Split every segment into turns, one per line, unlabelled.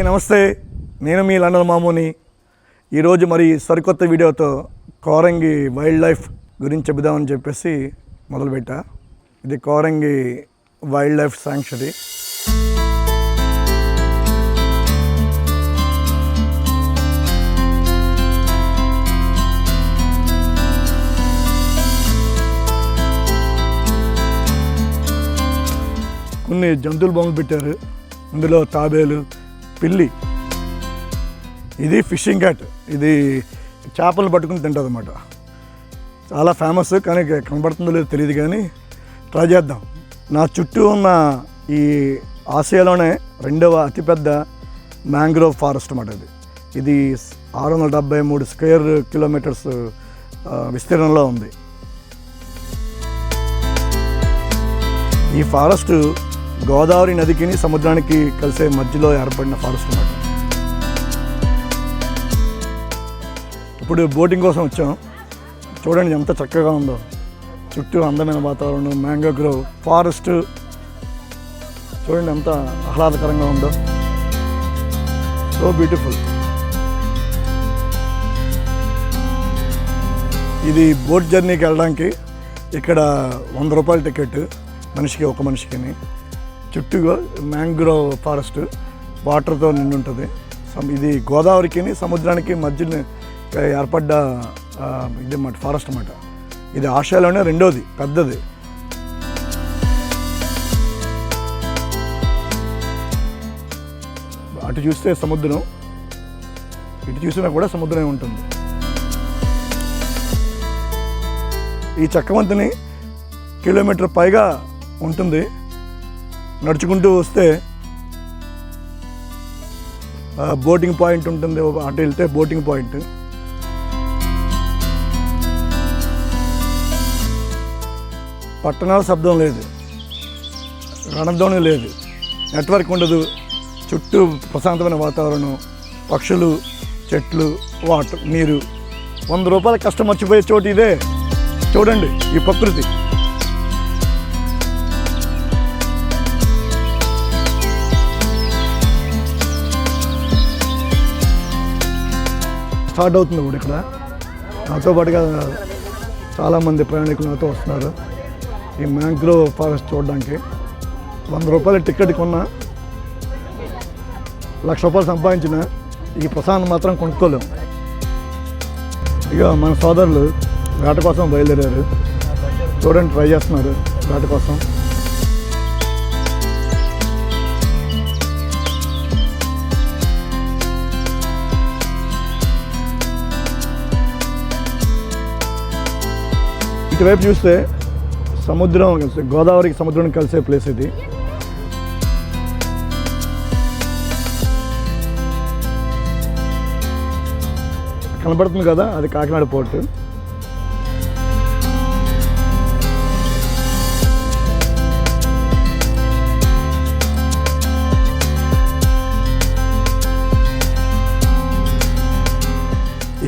నమస్తే, నేను మీ లండన్ మామూని. ఈరోజు మరి సరికొత్త వీడియోతో కోరంగి వైల్డ్ లైఫ్ గురించి చెబుదామని చెప్పేసి మొదలుపెట్టా. ఇది కోరంగి వైల్డ్ లైఫ్ శాంక్చురీ. కొన్ని జంతువులు బొమ్మలు పెట్టారు. ఇందులో తాబేలు, పిల్లి. ఇది ఫిషింగ్ క్యాట్. ఇది చేపలు పట్టుకుని తింటుంది అన్నమాట. చాలా ఫేమస్, కానీ కనబడుతుందో లేదో తెలియదు, కానీ ట్రై చేద్దాం. నా చుట్టూ ఉన్న ఈ ఆసియాలోనే రెండవ అతిపెద్ద మ్యాంగ్రోవ్ ఫారెస్ట్ అన్నమాట. ఇది 673 స్క్వేర్ కిలోమీటర్స్ విస్తీర్ణంలో ఉంది. ఈ ఫారెస్ట్ గోదావరి నదికి సముద్రానికి కలిసే మధ్యలో ఏర్పడిన ఫారెస్ట్ అన్నమాట. ఇప్పుడు బోటింగ్ కోసం వచ్చాం. చూడండి ఎంత చక్కగా ఉందో. చుట్టూ అందమైన వాతావరణం, మ్యాంగో గ్రోవ్ ఫారెస్ట్. చూడండి ఎంత ఆహ్లాదకరంగా ఉందో. So beautiful. ఇది బోట్ జర్నీకి వెళ్ళడానికి ఇక్కడ 100 రూపాయల టికెట్ మనిషికి, ఒక మనిషికి. చుట్టూగా మ్యాంగ్రోవ్ ఫారెస్ట్ వాటర్తో నిండి ఉంటుంది. ఇది గోదావరికి సముద్రానికి మధ్య ఏర్పడ్డ ఇది అన్నమాట ఫారెస్ట్ అన్నమాట. ఇది ఆసియాలోనే రెండోది పెద్దది. అటు చూస్తే సముద్రం, ఇటు చూసినా కూడా సముద్రమే ఉంటుంది. ఈ చక్కవంతిని కిలోమీటర్ పైగా ఉంటుంది. నడుచుకుంటూ వస్తే బోటింగ్ పాయింట్ ఉంటుంది. అటు వెళ్తే బోటింగ్ పాయింట్. పట్టణాల శబ్దం లేదు, రణధ్వని లేదు, నెట్వర్క్ ఉండదు. చుట్టూ ప్రశాంతమైన వాతావరణం, పక్షులు, చెట్లు, వాటర్, నీరు. 100 రూపాయల కష్టం మర్చిపోయే చోటు ఇదే. చూడండి ఈ ప్రకృతి. స్టార్ట్ అవుతుంది ఇప్పుడు. ఇక్కడ నాతో పాటుగా చాలామంది ప్రయాణికులు నాతో వస్తున్నారు ఈ మ్యాంగ్రోవ్ ఫారెస్ట్ చూడడానికి. 100 రూపాయల టికెట్ కొన్నా, 1,00,000 రూపాయలు సంపాదించిన ఈ ప్రశాంతం మాత్రం కొనుక్కోలేం. ఇక మన సోదరులు వేట కోసం బయలుదేరారు. చూడండి, ట్రై చేస్తున్నారు వేట కోసం. ఇటువైపు చూస్తే సముద్రం, గోదావరికి సముద్రం కలిసే ప్లేస్ ఇది. కనబడుతుంది కదా, అది కాకినాడ పోర్ట్.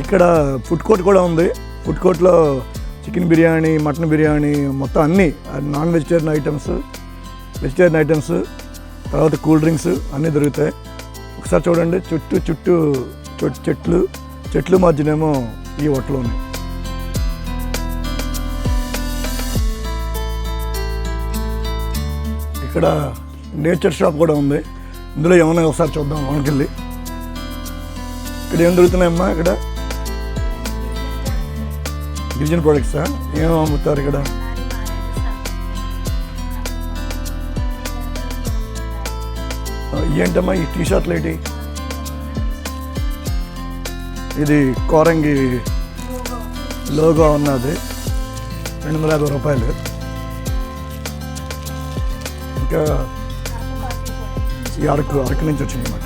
ఇక్కడ ఫుడ్ కోర్ట్ కూడా ఉంది. ఫుడ్ కోర్ట్లో చికెన్ బిర్యానీ, మటన్ బిర్యానీ, మొత్తం అన్నీ non vegetarian items, vegetarian items, తర్వాత కూల్ డ్రింక్స్ అన్నీ దొరుకుతాయి. ఒకసారి చూడండి, చుట్టూ చెట్లు మధ్యనేమో ఈ హోటల్ ఉంది. ఇక్కడ నేచర్ షాప్ కూడా ఉంది. ఇందులో ఏమన్నా ఒకసారి చూద్దాం లోనికి. ఇక్కడ ఏం దొరుకుతున్నాయమ్మా? ఇక్కడ గిరిజన ప్రొడక్ట్సా? ఏం అమ్ముతారు ఇక్కడ? ఏంటమ్మా ఈ టీషర్ట్లు ఏంటి? ఇది కోరంగి లోగో ఉన్నది, 250 రూపాయలు. ఇంకా ఈ అరకు నుంచి వచ్చింది అన్నమాట.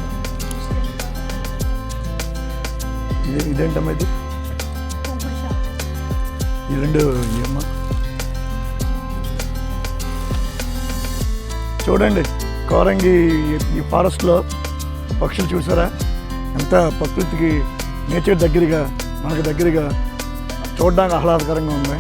ఇదేంటమ్మా ఇది? ఈ రెండు ఏమ్మా? చూడండి కోరంగి ఈ ఫారెస్ట్లో పక్షులు చూసారా? ఎంత ప్రకృతికి, నేచర్ దగ్గరగా, మనకు దగ్గరగా చూడడానికి ఆహ్లాదకరంగా ఉంది.